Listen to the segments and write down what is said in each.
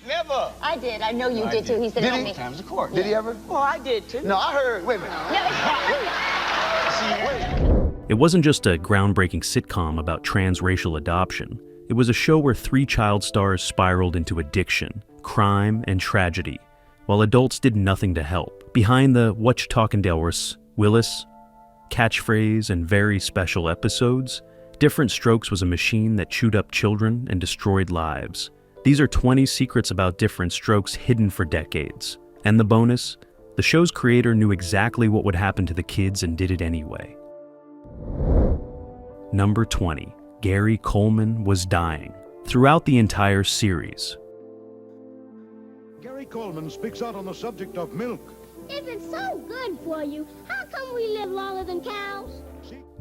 Never. I did. I know you did too. He said it on me. Times the court. Did he ever? Well, I did too. No, I heard. Wait a minute. It wasn't just a groundbreaking sitcom about transracial adoption. It was a show where three child stars spiraled into addiction, crime, and tragedy, while adults did nothing to help. Behind the "What You Talkin' Delris," Willis, catchphrase, and very special episodes, Diff'rent Strokes was a machine that chewed up children and destroyed lives. These are 20 secrets about Diff'rent Strokes hidden for decades. And the bonus? The show's creator knew exactly what would happen to the kids and did it anyway. Number 20. Gary Coleman was dying. Throughout the entire series, Gary Coleman speaks out on the subject of milk. If it's so good for you, how come we live longer than cows?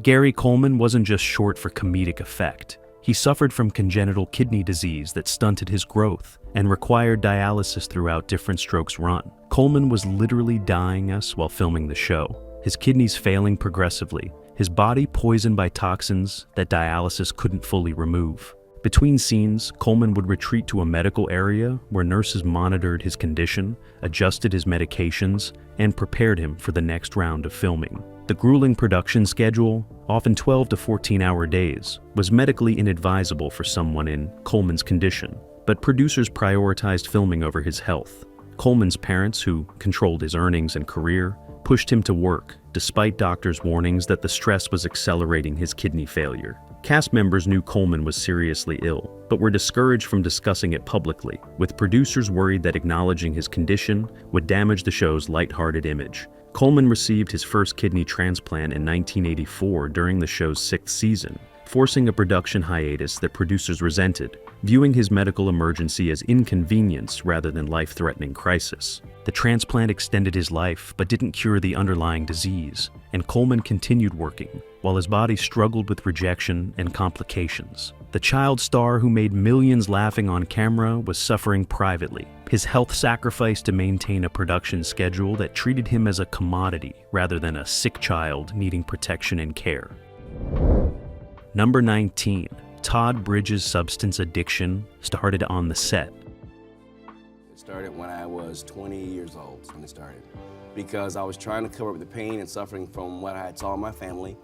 Gary Coleman wasn't just short for comedic effect. He suffered from congenital kidney disease that stunted his growth and required dialysis throughout Diff'rent Strokes' run. Coleman was literally dying us while filming the show, his kidneys failing progressively, his body poisoned by toxins that dialysis couldn't fully remove. Between scenes, Coleman would retreat to a medical area where nurses monitored his condition, adjusted his medications, and prepared him for the next round of filming. The grueling production schedule, often 12 to 14-hour days, was medically inadvisable for someone in Coleman's condition, but producers prioritized filming over his health. Coleman's parents, who controlled his earnings and career, pushed him to work, despite doctors' warnings that the stress was accelerating his kidney failure. Cast members knew Coleman was seriously ill, but were discouraged from discussing it publicly, with producers worried that acknowledging his condition would damage the show's lighthearted image. Coleman received his first kidney transplant in 1984 during the show's 6th season, forcing a production hiatus that producers resented, viewing his medical emergency as inconvenience rather than life-threatening crisis. The transplant extended his life but didn't cure the underlying disease, and Coleman continued working, while his body struggled with rejection and complications. The child star who made millions laughing on camera was suffering privately, his health sacrificed to maintain a production schedule that treated him as a commodity rather than a sick child needing protection and care. Number 19. Todd Bridges' substance addiction started on the set. It started when I was 20 years old, when it started, because I was trying to cover up the pain and suffering from what I had saw in my family.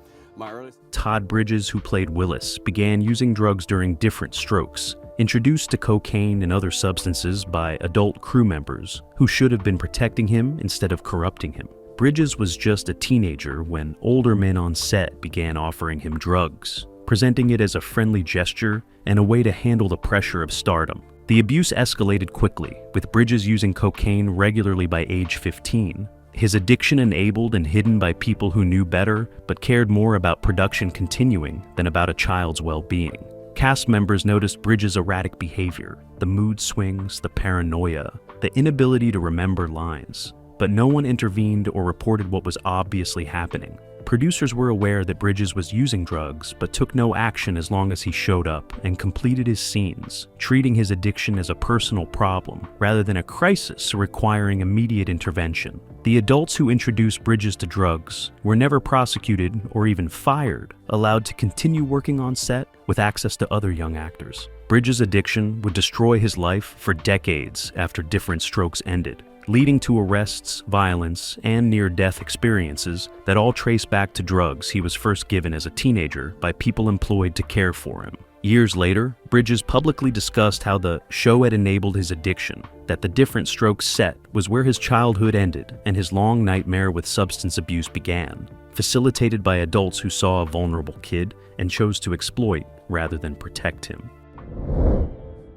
Todd Bridges, who played Willis, began using drugs during Diff'rent Strokes, introduced to cocaine and other substances by adult crew members who should have been protecting him instead of corrupting him. Bridges was just a teenager when older men on set began offering him drugs, presenting it as a friendly gesture and a way to handle the pressure of stardom. The abuse escalated quickly, with Bridges using cocaine regularly by age 15. His addiction enabled and hidden by people who knew better but cared more about production continuing than about a child's well-being. Cast members noticed Bridges' erratic behavior, the mood swings, the paranoia, the inability to remember lines, but no one intervened or reported what was obviously happening. Producers were aware that Bridges was using drugs, but took no action as long as he showed up and completed his scenes, treating his addiction as a personal problem rather than a crisis requiring immediate intervention. The adults who introduced Bridges to drugs were never prosecuted or even fired, allowed to continue working on set with access to other young actors. Bridges' addiction would destroy his life for decades after Diff'rent Strokes ended, leading to arrests, violence, and near-death experiences that all trace back to drugs he was first given as a teenager by people employed to care for him. Years later, Bridges publicly discussed how the show had enabled his addiction, that the Diff'rent Strokes set was where his childhood ended and his long nightmare with substance abuse began, facilitated by adults who saw a vulnerable kid and chose to exploit rather than protect him.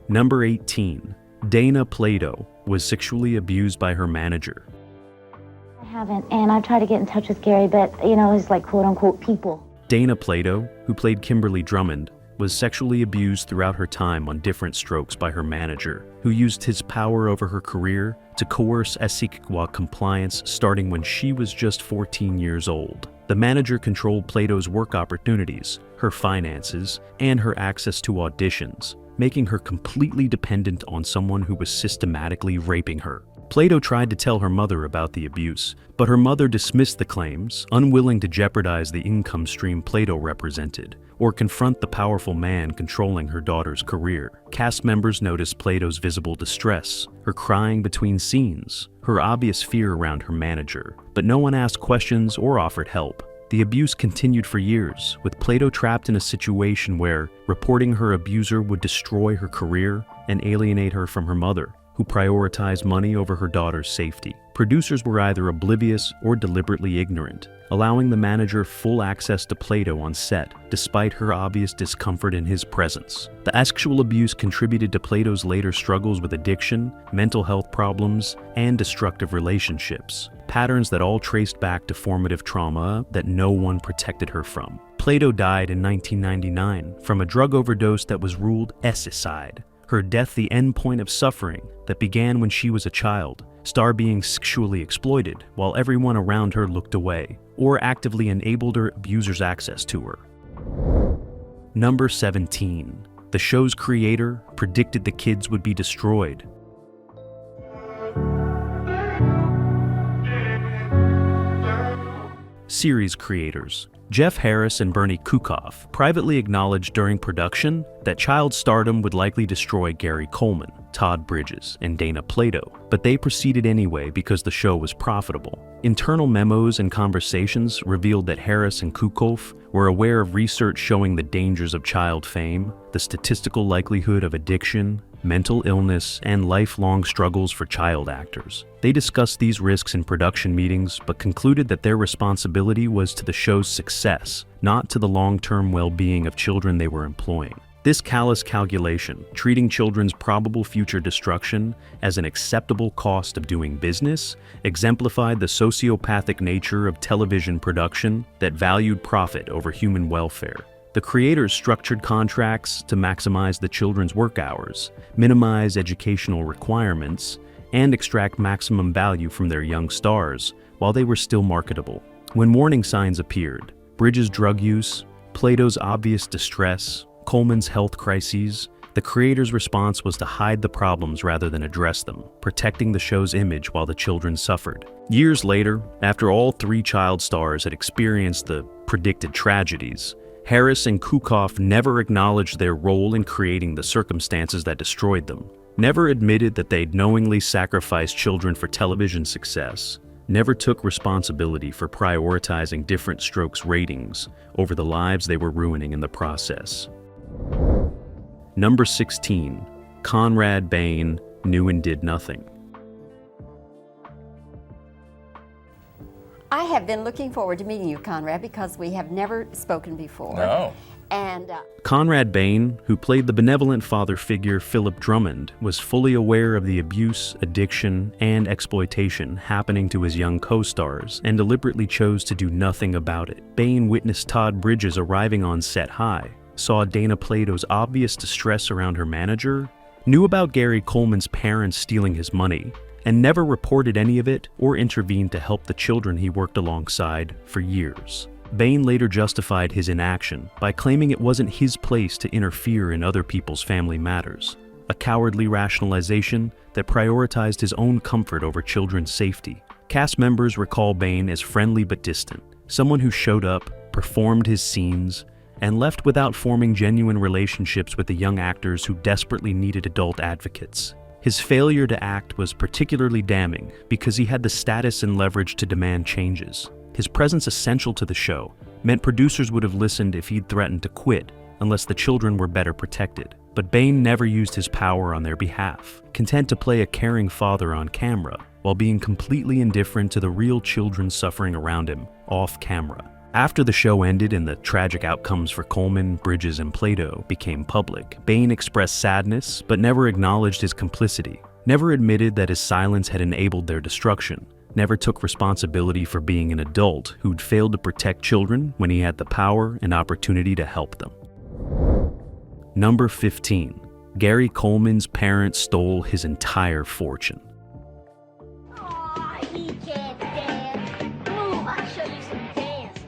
Number 18. Dana Plato was sexually abused by her manager. I haven't, and I've tried to get in touch with Gary, but, it's like quote-unquote people. Dana Plato, who played Kimberly Drummond, was sexually abused throughout her time on Diff'rent Strokes by her manager, who used his power over her career to coerce Esikwa compliance starting when she was just 14 years old. The manager controlled Plato's work opportunities, her finances, and her access to auditions, making her completely dependent on someone who was systematically raping her. Plato tried to tell her mother about the abuse, but her mother dismissed the claims, unwilling to jeopardize the income stream Plato represented, or confront the powerful man controlling her daughter's career. Cast members noticed Plato's visible distress, her crying between scenes, her obvious fear around her manager, but no one asked questions or offered help. The abuse continued for years, with Plato trapped in a situation where reporting her abuser would destroy her career and alienate her from her mother, who prioritized money over her daughter's safety. Producers were either oblivious or deliberately ignorant, allowing the manager full access to Plato on set, despite her obvious discomfort in his presence. The sexual abuse contributed to Plato's later struggles with addiction, mental health problems, and destructive relationships, patterns that all traced back to formative trauma that no one protected her from. Plato died in 1999 from a drug overdose that was ruled suicide. Her death the endpoint of suffering that began when she was a child, Star being sexually exploited while everyone around her looked away, or actively enabled her abuser's access to her. Number 17. The show's creator predicted the kids would be destroyed. Series creators Jeff Harris and Bernie Kukoff privately acknowledged during production that child stardom would likely destroy Gary Coleman, Todd Bridges, and Dana Plato, but they proceeded anyway because the show was profitable. Internal memos and conversations revealed that Harris and Kukoff were aware of research showing the dangers of child fame, the statistical likelihood of addiction, mental illness, and lifelong struggles for child actors. They discussed these risks in production meetings, but concluded that their responsibility was to the show's success, not to the long-term well-being of children they were employing. This callous calculation, treating children's probable future destruction as an acceptable cost of doing business, exemplified the sociopathic nature of television production that valued profit over human welfare. The creators structured contracts to maximize the children's work hours, minimize educational requirements, and extract maximum value from their young stars while they were still marketable. When warning signs appeared, Bridges' drug use, Plato's obvious distress, Coleman's health crises, the creators' response was to hide the problems rather than address them, protecting the show's image while the children suffered. Years later, after all three child stars had experienced the predicted tragedies, Harris and Kukoff never acknowledged their role in creating the circumstances that destroyed them, never admitted that they'd knowingly sacrificed children for television success, never took responsibility for prioritizing Diff'rent Strokes ratings over the lives they were ruining in the process. Number 16. Conrad Bain knew and did nothing. I have been looking forward to meeting you, Conrad, because we have never spoken before. No. And Conrad Bain, who played the benevolent father figure Philip Drummond, was fully aware of the abuse, addiction, and exploitation happening to his young co-stars and deliberately chose to do nothing about it. Bain witnessed Todd Bridges arriving on set high, saw Dana Plato's obvious distress around her manager, knew about Gary Coleman's parents stealing his money, and never reported any of it or intervened to help the children he worked alongside for years. Bain later justified his inaction by claiming it wasn't his place to interfere in other people's family matters, a cowardly rationalization that prioritized his own comfort over children's safety. Cast members recall Bain as friendly but distant, someone who showed up, performed his scenes, and left without forming genuine relationships with the young actors who desperately needed adult advocates. His failure to act was particularly damning because he had the status and leverage to demand changes. His presence essential to the show meant producers would have listened if he'd threatened to quit unless the children were better protected. But Bain never used his power on their behalf, content to play a caring father on camera while being completely indifferent to the real children suffering around him off camera. After the show ended and the tragic outcomes for Coleman, Bridges, and Plato became public, Bain expressed sadness but never acknowledged his complicity, never admitted that his silence had enabled their destruction, never took responsibility for being an adult who'd failed to protect children when he had the power and opportunity to help them. Number 15. Gary Coleman's parents stole his entire fortune. Aw, he can't dance. Move, I'll show you some dance.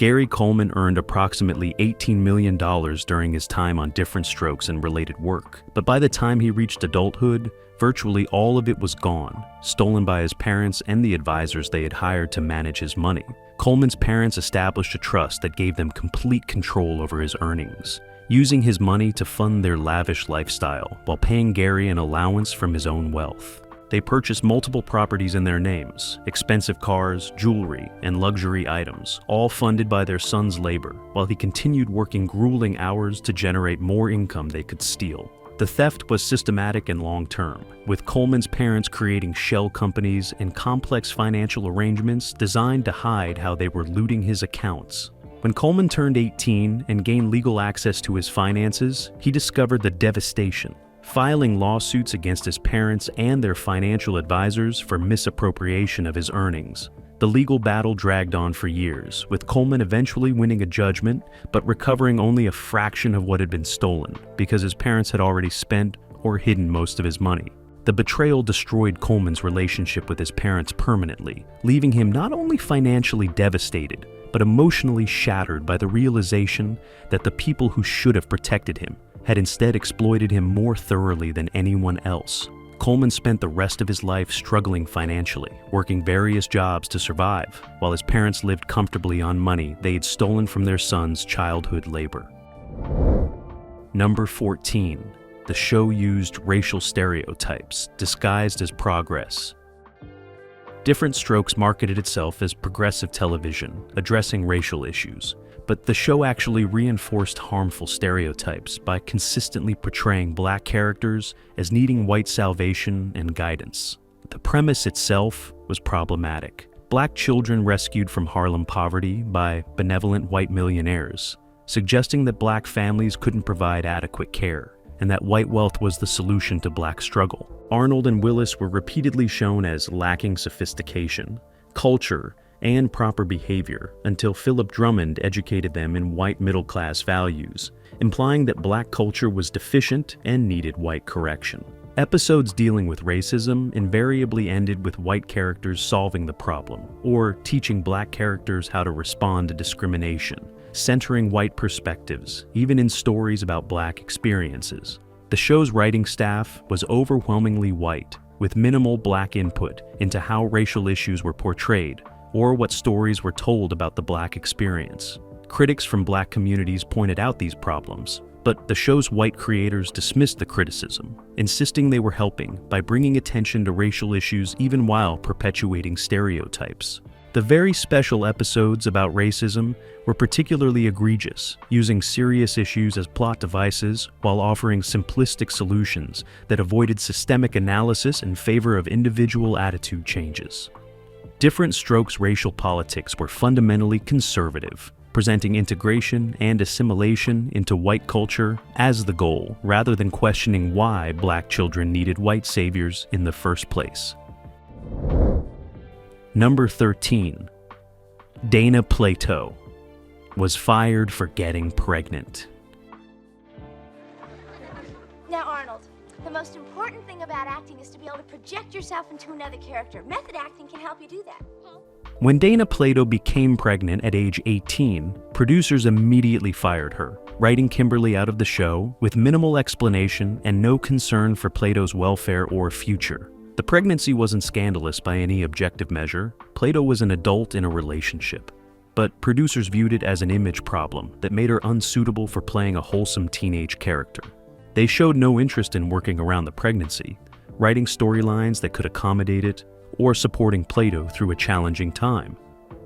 Gary Coleman earned approximately $18 million during his time on Diff'rent Strokes and related work, but by the time he reached adulthood, virtually all of it was gone, stolen by his parents and the advisors they had hired to manage his money. Coleman's parents established a trust that gave them complete control over his earnings, using his money to fund their lavish lifestyle while paying Gary an allowance from his own wealth. They purchased multiple properties in their names, expensive cars, jewelry, and luxury items, all funded by their son's labor, while he continued working grueling hours to generate more income they could steal. The theft was systematic and long-term, with Coleman's parents creating shell companies and complex financial arrangements designed to hide how they were looting his accounts. When Coleman turned 18 and gained legal access to his finances, he discovered the devastation, filing lawsuits against his parents and their financial advisors for misappropriation of his earnings. The legal battle dragged on for years, with Coleman eventually winning a judgment, but recovering only a fraction of what had been stolen, because his parents had already spent or hidden most of his money. The betrayal destroyed Coleman's relationship with his parents permanently, leaving him not only financially devastated, but emotionally shattered by the realization that the people who should have protected him had instead exploited him more thoroughly than anyone else. Coleman spent the rest of his life struggling financially, working various jobs to survive, while his parents lived comfortably on money they had stolen from their son's childhood labor. Number 14. The show used racial stereotypes disguised as progress. Diff'rent Strokes marketed itself as progressive television, addressing racial issues, but the show actually reinforced harmful stereotypes by consistently portraying black characters as needing white salvation and guidance. The premise itself was problematic. Black children rescued from Harlem poverty by benevolent white millionaires, suggesting that black families couldn't provide adequate care, and that white wealth was the solution to black struggle. Arnold and Willis were repeatedly shown as lacking sophistication, culture, and proper behavior until Philip Drummond educated them in white middle-class values, implying that black culture was deficient and needed white correction. Episodes dealing with racism invariably ended with white characters solving the problem, or teaching black characters how to respond to discrimination, centering white perspectives, even in stories about black experiences. The show's writing staff was overwhelmingly white, with minimal black input into how racial issues were portrayed or what stories were told about the black experience. Critics from black communities pointed out these problems, but the show's white creators dismissed the criticism, insisting they were helping by bringing attention to racial issues even while perpetuating stereotypes. The very special episodes about racism were particularly egregious, using serious issues as plot devices while offering simplistic solutions that avoided systemic analysis in favor of individual attitude changes. Diff'rent Strokes' racial politics were fundamentally conservative, presenting integration and assimilation into white culture as the goal, rather than questioning why black children needed white saviors in the first place. Number 13. Dana Plato was fired for getting pregnant. Now, Arnold, the most important thing about acting is to be able to project yourself into another character. Method acting can help you do that. When Dana Plato became pregnant at age 18, producers immediately fired her, writing Kimberly out of the show with minimal explanation and no concern for Plato's welfare or future. The pregnancy wasn't scandalous by any objective measure. Plato was an adult in a relationship. But producers viewed it as an image problem that made her unsuitable for playing a wholesome teenage character. They showed no interest in working around the pregnancy, writing storylines that could accommodate it, or supporting Plato through a challenging time.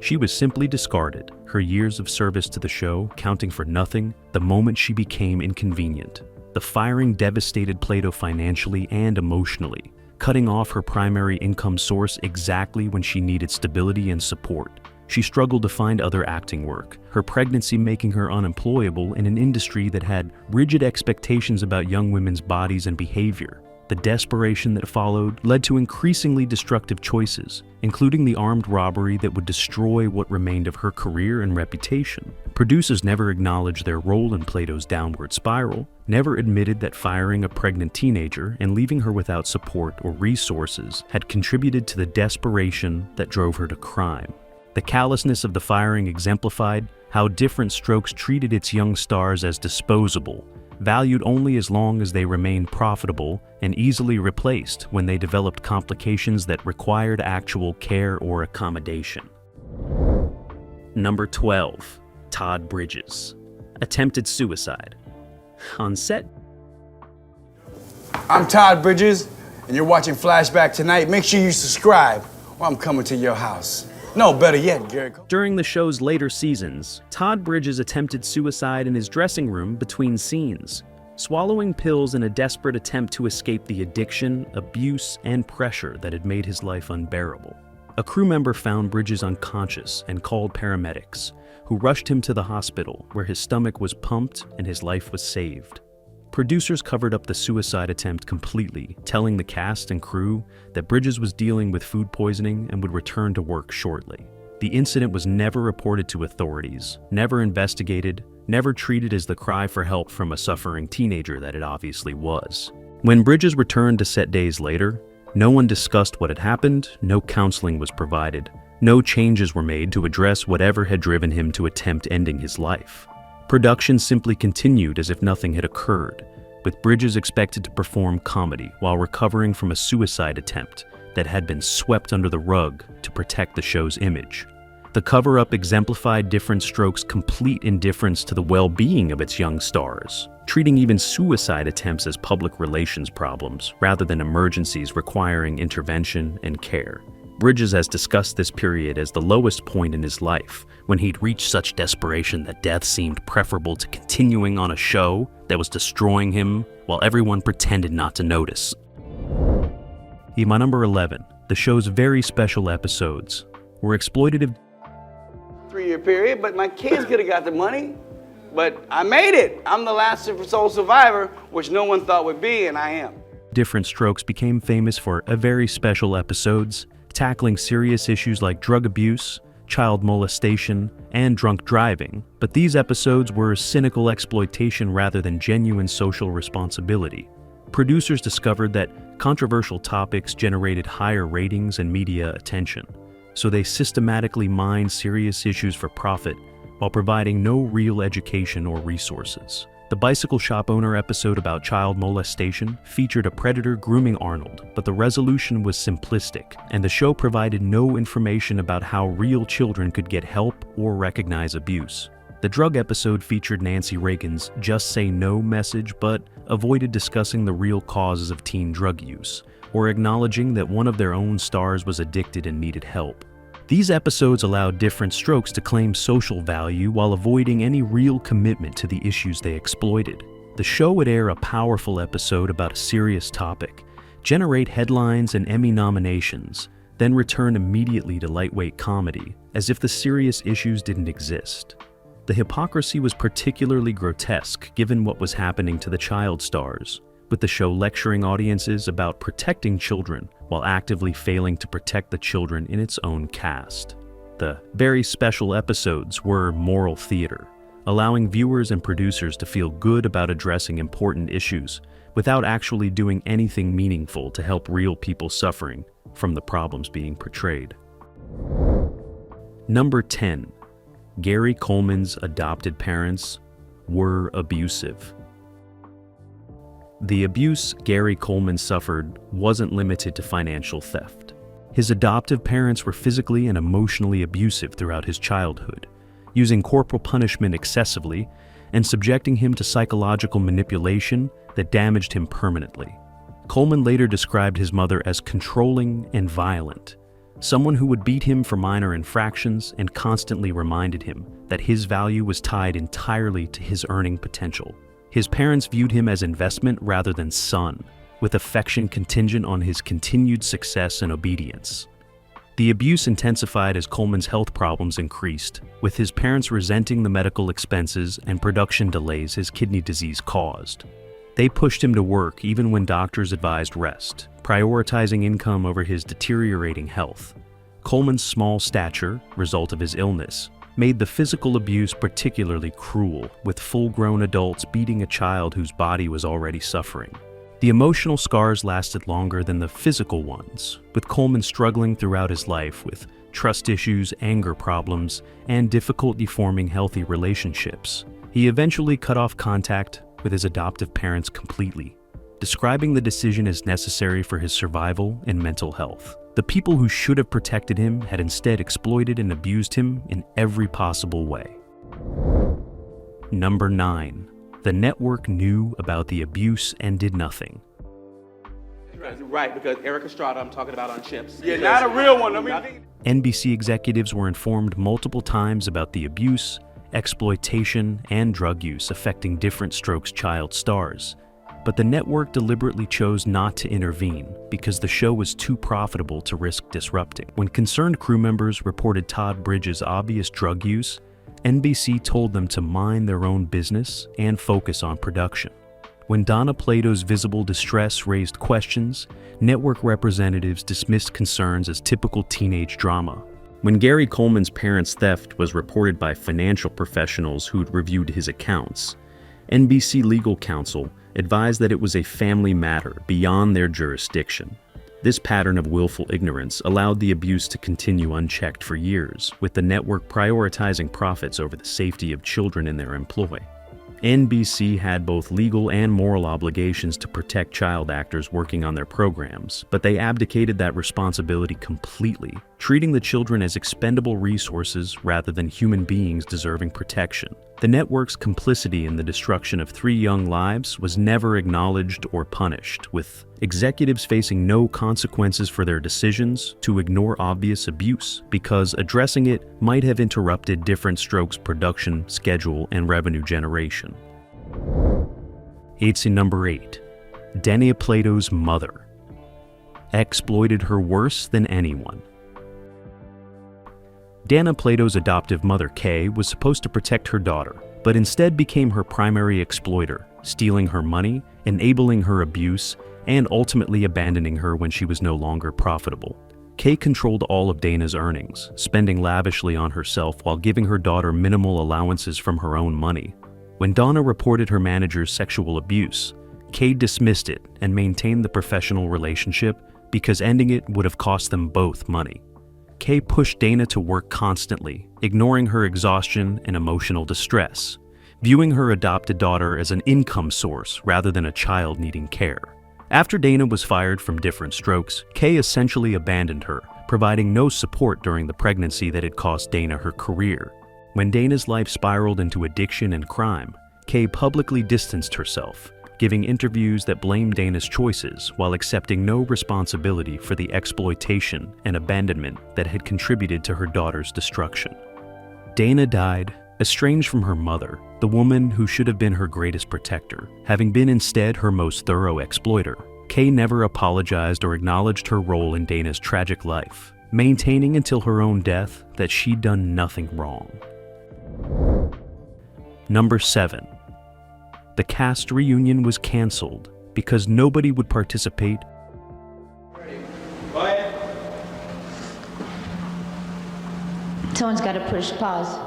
She was simply discarded, her years of service to the show counting for nothing the moment she became inconvenient. The firing devastated Plato financially and emotionally, cutting off her primary income source exactly when she needed stability and support. She struggled to find other acting work, her pregnancy making her unemployable in an industry that had rigid expectations about young women's bodies and behavior. The desperation that followed led to increasingly destructive choices, including the armed robbery that would destroy what remained of her career and reputation. Producers never acknowledged their role in Plato's downward spiral, never admitted that firing a pregnant teenager and leaving her without support or resources had contributed to the desperation that drove her to crime. The callousness of the firing exemplified how Diff'rent Strokes treated its young stars as disposable, valued only as long as they remained profitable, and easily replaced when they developed complications that required actual care or accommodation. Number 12. Todd Bridges. Attempted suicide. On set. I'm Todd Bridges, and you're watching Flashback tonight. Make sure you subscribe, or I'm coming to your house. No, better yet, Gary. During the show's later seasons, Todd Bridges attempted suicide in his dressing room between scenes, swallowing pills in a desperate attempt to escape the addiction, abuse, and pressure that had made his life unbearable. A crew member found Bridges unconscious and called paramedics, who rushed him to the hospital where his stomach was pumped and his life was saved. Producers covered up the suicide attempt completely, telling the cast and crew that Bridges was dealing with food poisoning and would return to work shortly. The incident was never reported to authorities, never investigated, never treated as the cry for help from a suffering teenager that it obviously was. When Bridges returned to set days later, no one discussed what had happened, no counseling was provided, no changes were made to address whatever had driven him to attempt ending his life. Production simply continued as if nothing had occurred, with Bridges expected to perform comedy while recovering from a suicide attempt that had been swept under the rug to protect the show's image. The cover-up exemplified Diff'rent Strokes' complete indifference to the well-being of its young stars, treating even suicide attempts as public relations problems rather than emergencies requiring intervention and care. Bridges has discussed this period as the lowest point in his life, when he'd reached such desperation that death seemed preferable to continuing on a show that was destroying him while everyone pretended not to notice. My number 11. The show's very special episodes were exploitative. 3-year period, but my kids could have got the money. But I made it. I'm the last sole survivor, which no one thought would be, and I am. Diff'rent Strokes became famous for a very special episodes, tackling serious issues like drug abuse, child molestation, and drunk driving, but these episodes were cynical exploitation rather than genuine social responsibility. Producers discovered that controversial topics generated higher ratings and media attention, so they systematically mined serious issues for profit while providing no real education or resources. The bicycle shop owner episode about child molestation featured a predator grooming Arnold, but the resolution was simplistic, and the show provided no information about how real children could get help or recognize abuse. The drug episode featured Nancy Reagan's "Just Say No" message, but avoided discussing the real causes of teen drug use, or acknowledging that one of their own stars was addicted and needed help. These episodes allowed Diff'rent Strokes to claim social value while avoiding any real commitment to the issues they exploited. The show would air a powerful episode about a serious topic, generate headlines and Emmy nominations, then return immediately to lightweight comedy, as if the serious issues didn't exist. The hypocrisy was particularly grotesque given what was happening to the child stars, with the show lecturing audiences about protecting children while actively failing to protect the children in its own cast. The very special episodes were moral theater, allowing viewers and producers to feel good about addressing important issues without actually doing anything meaningful to help real people suffering from the problems being portrayed. Number 10. Gary Coleman's adopted parents were abusive. The abuse Gary Coleman suffered wasn't limited to financial theft. His adoptive parents were physically and emotionally abusive throughout his childhood, using corporal punishment excessively and subjecting him to psychological manipulation that damaged him permanently. Coleman later described his mother as controlling and violent, someone who would beat him for minor infractions and constantly reminded him that his value was tied entirely to his earning potential. His parents viewed him as investment rather than son, with affection contingent on his continued success and obedience. The abuse intensified as Coleman's health problems increased, with his parents resenting the medical expenses and production delays his kidney disease caused. They pushed him to work even when doctors advised rest, prioritizing income over his deteriorating health. Coleman's small stature, result of his illness, made the physical abuse particularly cruel, with full-grown adults beating a child whose body was already suffering. The emotional scars lasted longer than the physical ones, with Coleman struggling throughout his life with trust issues, anger problems, and difficulty forming healthy relationships. He eventually cut off contact with his adoptive parents completely, describing the decision as necessary for his survival and mental health. The people who should have protected him had instead exploited and abused him in every possible way. Number 9. The network knew about the abuse and did nothing. Right, because Eric Estrada, I'm talking about on Chips. Yeah, not a real one. NBC executives were informed multiple times about the abuse, exploitation, and drug use affecting Diff'rent Strokes child stars. But the network deliberately chose not to intervene because the show was too profitable to risk disrupting. When concerned crew members reported Todd Bridges' obvious drug use, NBC told them to mind their own business and focus on production. When Donna Plato's visible distress raised questions, network representatives dismissed concerns as typical teenage drama. When Gary Coleman's parents' theft was reported by financial professionals who'd reviewed his accounts, NBC legal counsel advised that it was a family matter beyond their jurisdiction. This pattern of willful ignorance allowed the abuse to continue unchecked for years, with the network prioritizing profits over the safety of children in their employ. NBC had both legal and moral obligations to protect child actors working on their programs, but they abdicated that responsibility completely, treating the children as expendable resources rather than human beings deserving protection. The network's complicity in the destruction of 3 young lives was never acknowledged or punished, with executives facing no consequences for their decisions to ignore obvious abuse, because addressing it might have interrupted Diff'rent Strokes' production, schedule, and revenue generation. It's in number 8. Dana Plato's mother exploited her worse than anyone. Dana Plato's adoptive mother, Kay, was supposed to protect her daughter, but instead became her primary exploiter, stealing her money, enabling her abuse, and ultimately abandoning her when she was no longer profitable. Kay controlled all of Dana's earnings, spending lavishly on herself while giving her daughter minimal allowances from her own money. When Donna reported her manager's sexual abuse, Kay dismissed it and maintained the professional relationship because ending it would have cost them both money. Kay pushed Dana to work constantly, ignoring her exhaustion and emotional distress, viewing her adopted daughter as an income source rather than a child needing care. After Dana was fired from Diff'rent Strokes, Kay essentially abandoned her, providing no support during the pregnancy that had cost Dana her career. When Dana's life spiraled into addiction and crime, Kay publicly distanced herself, giving interviews that blamed Dana's choices while accepting no responsibility for the exploitation and abandonment that had contributed to her daughter's destruction. Dana died, estranged from her mother, the woman who should have been her greatest protector, having been instead her most thorough exploiter. Kay never apologized or acknowledged her role in Dana's tragic life, maintaining until her own death that she'd done nothing wrong. Number 7. The cast reunion was canceled because nobody would participate. Someone's got to push pause.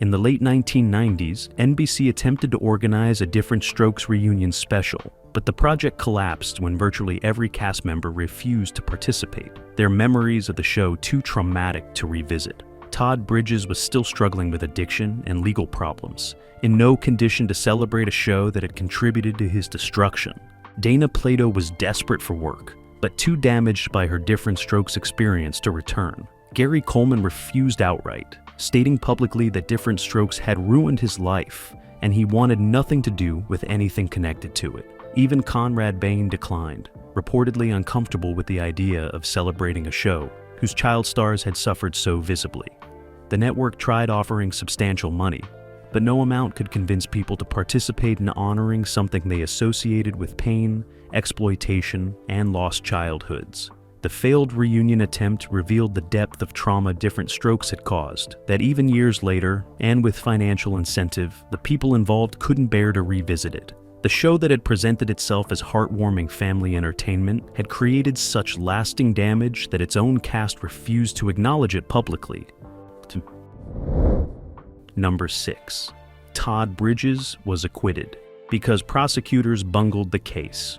In the late 1990s, NBC attempted to organize a Diff'rent Strokes reunion special, but the project collapsed when virtually every cast member refused to participate, their memories of the show too traumatic to revisit. Todd Bridges was still struggling with addiction and legal problems, in no condition to celebrate a show that had contributed to his destruction. Dana Plato was desperate for work, but too damaged by her Diff'rent Strokes experience to return. Gary Coleman refused outright, stating publicly that Diff'rent Strokes had ruined his life, and he wanted nothing to do with anything connected to it. Even Conrad Bain declined, reportedly uncomfortable with the idea of celebrating a show whose child stars had suffered so visibly. The network tried offering substantial money, but no amount could convince people to participate in honoring something they associated with pain, exploitation, and lost childhoods. The failed reunion attempt revealed the depth of trauma Diff'rent Strokes had caused, that even years later, and with financial incentive, the people involved couldn't bear to revisit it. The show that had presented itself as heartwarming family entertainment had created such lasting damage that its own cast refused to acknowledge it publicly. Number 6. Todd Bridges was acquitted because prosecutors bungled the case.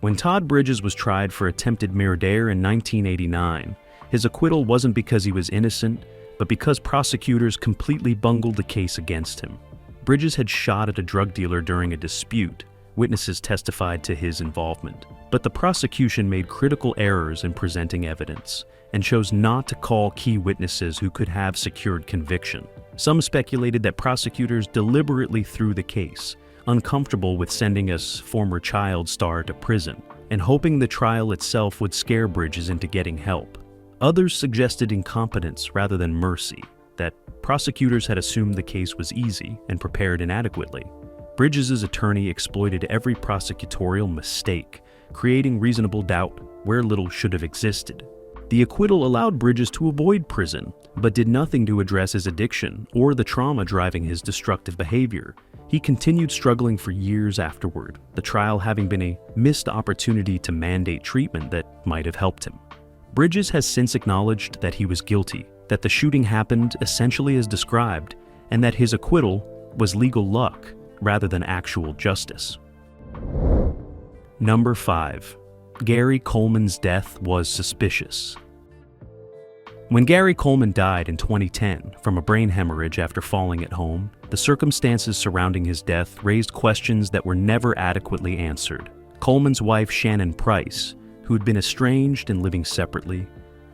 When Todd Bridges was tried for attempted murder in 1989, his acquittal wasn't because he was innocent, but because prosecutors completely bungled the case against him. Bridges had shot at a drug dealer during a dispute. Witnesses testified to his involvement, but the prosecution made critical errors in presenting evidence and chose not to call key witnesses who could have secured conviction. Some speculated that prosecutors deliberately threw the case, uncomfortable with sending a former child star to prison, and hoping the trial itself would scare Bridges into getting help. Others suggested incompetence rather than mercy, that prosecutors had assumed the case was easy and prepared inadequately. Bridges' attorney exploited every prosecutorial mistake, creating reasonable doubt where little should have existed. The acquittal allowed Bridges to avoid prison, but did nothing to address his addiction or the trauma driving his destructive behavior. He continued struggling for years afterward, the trial having been a missed opportunity to mandate treatment that might have helped him. Bridges has since acknowledged that he was guilty, that the shooting happened essentially as described, and that his acquittal was legal luck rather than actual justice. Number 5. Gary Coleman's death was suspicious. When Gary Coleman died in 2010 from a brain hemorrhage after falling at home, the circumstances surrounding his death raised questions that were never adequately answered. Coleman's wife, Shannon Price, who had been estranged and living separately,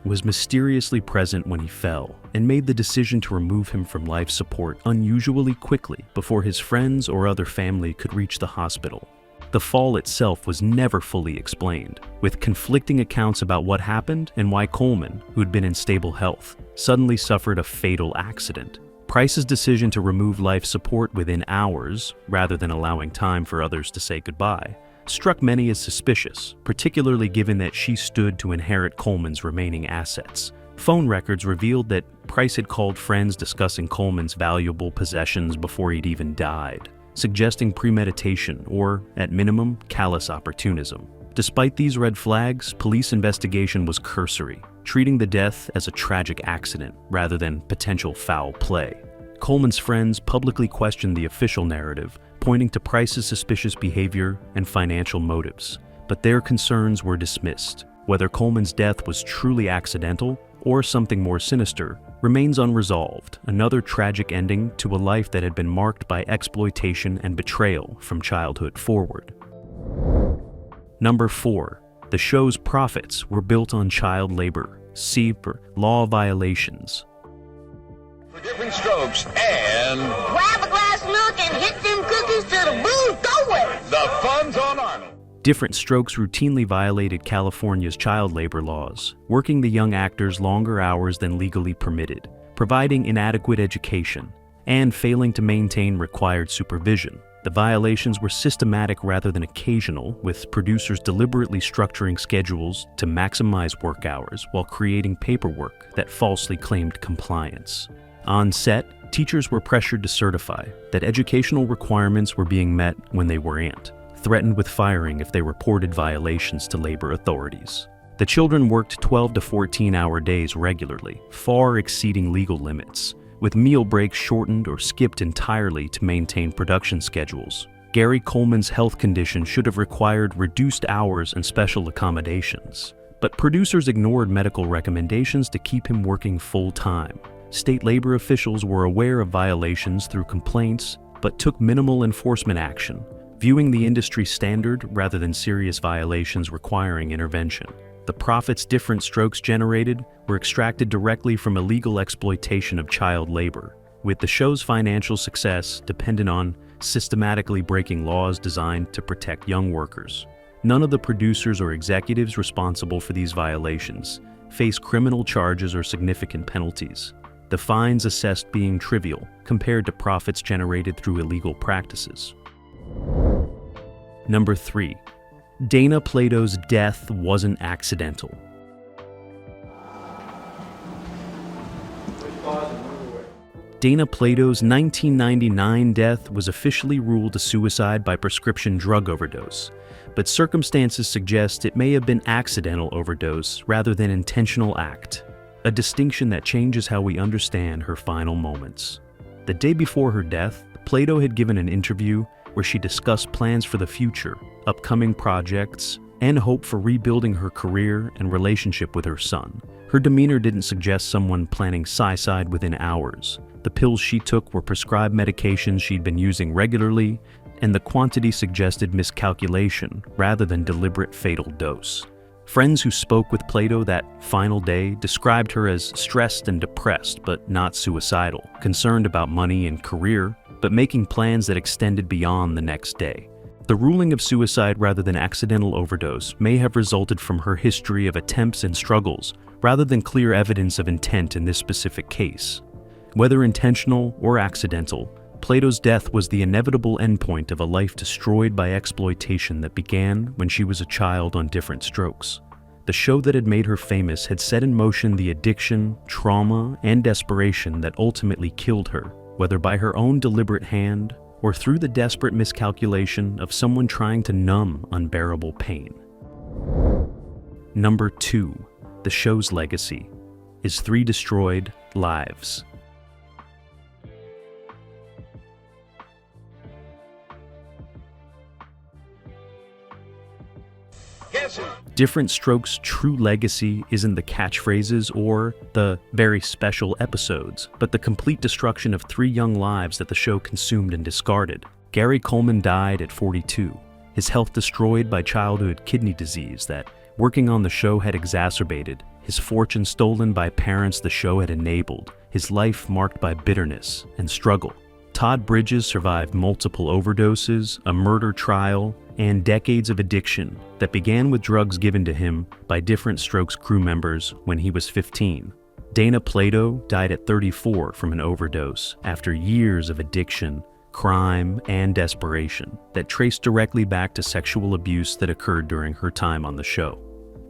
was mysteriously present when he fell and made the decision to remove him from life support unusually quickly before his friends or other family could reach the hospital. The fall itself was never fully explained, with conflicting accounts about what happened and why Coleman, who had been in stable health, suddenly suffered a fatal accident. Price's decision to remove life support within hours, rather than allowing time for others to say goodbye, struck many as suspicious, particularly given that she stood to inherit Coleman's remaining assets. Phone records revealed that Price had called friends discussing Coleman's valuable possessions before he'd even died, suggesting premeditation or, at minimum, callous opportunism. Despite these red flags, police investigation was cursory, treating the death as a tragic accident rather than potential foul play. Coleman's friends publicly questioned the official narrative, pointing to Price's suspicious behavior and financial motives, but their concerns were dismissed. Whether Coleman's death was truly accidental or something more sinister remains unresolved, another tragic ending to a life that had been marked by exploitation and betrayal from childhood forward. Number 4. The show's profits were built on child labor, law violations. For Diff'rent Strokes and... Grab a glass milk and hit them cookies till the booze go away. The Fun's on Arnold. Diff'rent Strokes routinely violated California's child labor laws, working the young actors longer hours than legally permitted, providing inadequate education, and failing to maintain required supervision. The violations were systematic rather than occasional, with producers deliberately structuring schedules to maximize work hours while creating paperwork that falsely claimed compliance. On set, teachers were pressured to certify that educational requirements were being met when they weren't, threatened with firing if they reported violations to labor authorities. The children worked 12 to 14-hour days regularly, far exceeding legal limits, with meal breaks shortened or skipped entirely to maintain production schedules. Gary Coleman's health condition should have required reduced hours and special accommodations, but producers ignored medical recommendations to keep him working full-time. State labor officials were aware of violations through complaints, but took minimal enforcement action, viewing the industry standard rather than serious violations requiring intervention. The profits Diff'rent Strokes generated were extracted directly from illegal exploitation of child labor, with the show's financial success dependent on systematically breaking laws designed to protect young workers. None of the producers or executives responsible for these violations face criminal charges or significant penalties, the fines assessed being trivial compared to profits generated through illegal practices. Number 3. Dana Plato's death wasn't accidental. Dana Plato's 1999 death was officially ruled a suicide by prescription drug overdose, but circumstances suggest it may have been accidental overdose rather than intentional act, a distinction that changes how we understand her final moments. The day before her death, Plato had given an interview where she discussed plans for the future, upcoming projects, and hope for rebuilding her career and relationship with her son. Her demeanor didn't suggest someone planning suicide within hours. The pills she took were prescribed medications she'd been using regularly, and the quantity suggested miscalculation rather than deliberate fatal dose. Friends who spoke with Plato that final day described her as stressed and depressed, but not suicidal, concerned about money and career, but making plans that extended beyond the next day. The ruling of suicide rather than accidental overdose may have resulted from her history of attempts and struggles, rather than clear evidence of intent in this specific case. Whether intentional or accidental, Plato's death was the inevitable endpoint of a life destroyed by exploitation that began when she was a child on Diff'rent Strokes. The show that had made her famous had set in motion the addiction, trauma, and desperation that ultimately killed her, whether by her own deliberate hand or through the desperate miscalculation of someone trying to numb unbearable pain. Number 2. The show's legacy is 3 destroyed lives. Diff'rent Strokes' true legacy isn't the catchphrases or the very special episodes, but the complete destruction of 3 young lives that the show consumed and discarded. Gary Coleman died at 42, his health destroyed by childhood kidney disease that, working on the show, had exacerbated, his fortune stolen by parents the show had enabled, his life marked by bitterness and struggle. Todd Bridges survived multiple overdoses, a murder trial, and decades of addiction that began with drugs given to him by Diff'rent Strokes crew members when he was 15. Dana Plato died at 34 from an overdose after years of addiction, crime, and desperation that traced directly back to sexual abuse that occurred during her time on the show.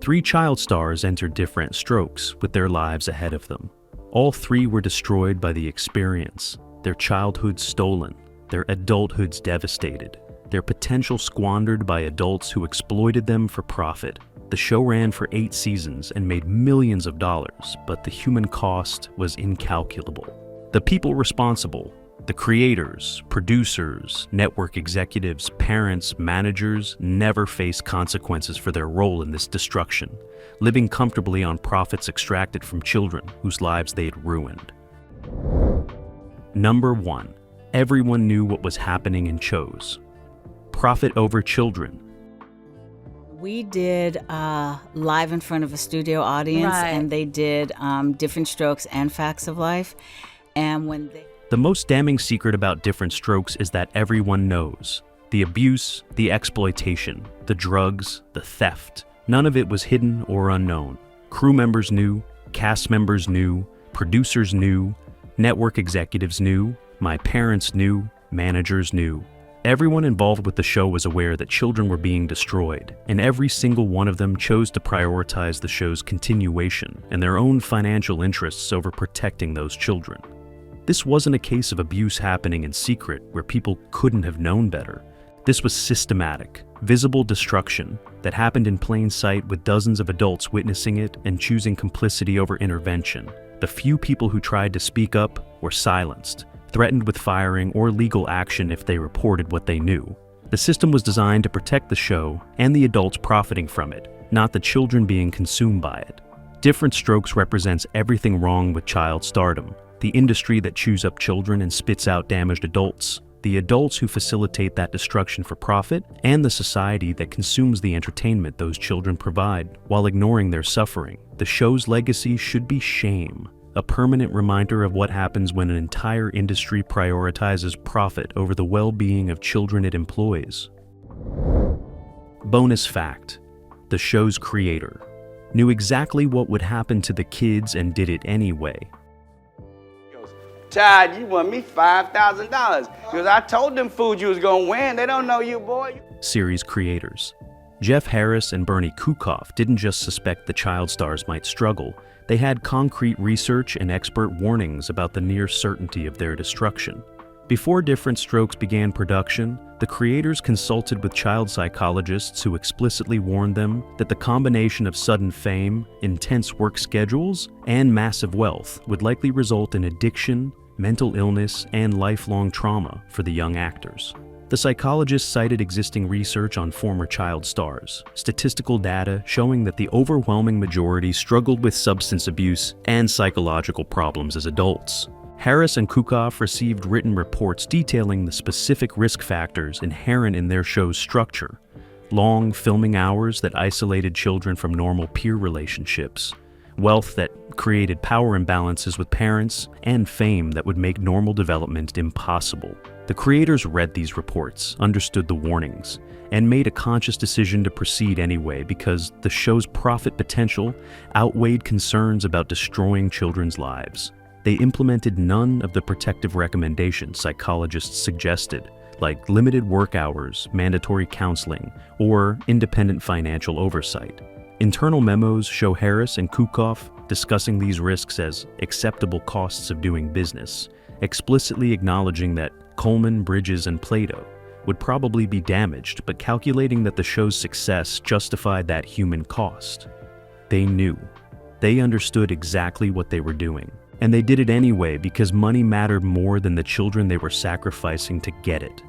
3 child stars entered Diff'rent Strokes with their lives ahead of them. All 3 were destroyed by the experience, their childhoods stolen, their adulthoods devastated, their potential squandered by adults who exploited them for profit. The show ran for 8 seasons and made millions of dollars, but the human cost was incalculable. The people responsible, the creators, producers, network executives, parents, managers, never faced consequences for their role in this destruction, living comfortably on profits extracted from children whose lives they had ruined. Number 1. Everyone knew what was happening and chose. Profit over children. We did live in front of a studio audience, and they did Diff'rent Strokes and Facts of Life. And when they... The most damning secret about Diff'rent Strokes is that everyone knows. The abuse, the exploitation, the drugs, the theft. None of it was hidden or unknown. Crew members knew, cast members knew, producers knew, network executives knew, my parents knew, managers knew. Everyone involved with the show was aware that children were being destroyed, and every single one of them chose to prioritize the show's continuation and their own financial interests over protecting those children. This wasn't a case of abuse happening in secret where people couldn't have known better. This was systematic, visible destruction that happened in plain sight with dozens of adults witnessing it and choosing complicity over intervention. The few people who tried to speak up were silenced, threatened with firing or legal action if they reported what they knew. The system was designed to protect the show and the adults profiting from it, not the children being consumed by it. Diff'rent Strokes represents everything wrong with child stardom, the industry that chews up children and spits out damaged adults, the adults who facilitate that destruction for profit, and the society that consumes the entertainment those children provide while ignoring their suffering. The show's legacy should be shame, a permanent reminder of what happens when an entire industry prioritizes profit over the well-being of children it employs. Bonus fact: the show's creator knew exactly what would happen to the kids and did it anyway. Todd, you won me $5,000 because I told them fools you was gonna win. They don't know you, boy. Series creators Jeff Harris and Bernie Kukoff didn't just suspect the child stars might struggle. They had concrete research and expert warnings about the near certainty of their destruction. Before Diff'rent Strokes began production, the creators consulted with child psychologists who explicitly warned them that the combination of sudden fame, intense work schedules, and massive wealth would likely result in addiction, mental illness, and lifelong trauma for the young actors. The psychologist cited existing research on former child stars, statistical data showing that the overwhelming majority struggled with substance abuse and psychological problems as adults. Harris and Kukoff received written reports detailing the specific risk factors inherent in their show's structure: long filming hours that isolated children from normal peer relationships, wealth that created power imbalances with parents, and fame that would make normal development impossible. The creators read these reports, understood the warnings, and made a conscious decision to proceed anyway because the show's profit potential outweighed concerns about destroying children's lives. They implemented none of the protective recommendations psychologists suggested, like limited work hours, mandatory counseling, or independent financial oversight. Internal memos show Harris and Kukoff discussing these risks as acceptable costs of doing business, explicitly acknowledging that Coleman, Bridges, and Plato would probably be damaged, but calculating that the show's success justified that human cost. They knew. They understood exactly what they were doing. And they did it anyway because money mattered more than the children they were sacrificing to get it.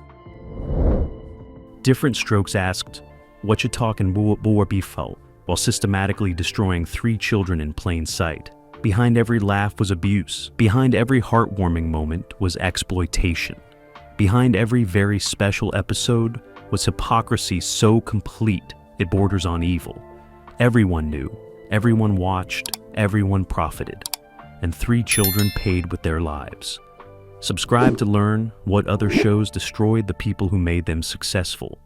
Diff'rent Strokes asked, "What you talking boor befo?" while systematically destroying 3 children in plain sight. Behind every laugh was abuse. Behind every heartwarming moment was exploitation. Behind every very special episode was hypocrisy so complete it borders on evil. Everyone knew, everyone watched, everyone profited, and 3 children paid with their lives. Subscribe to learn what other shows destroyed the people who made them successful.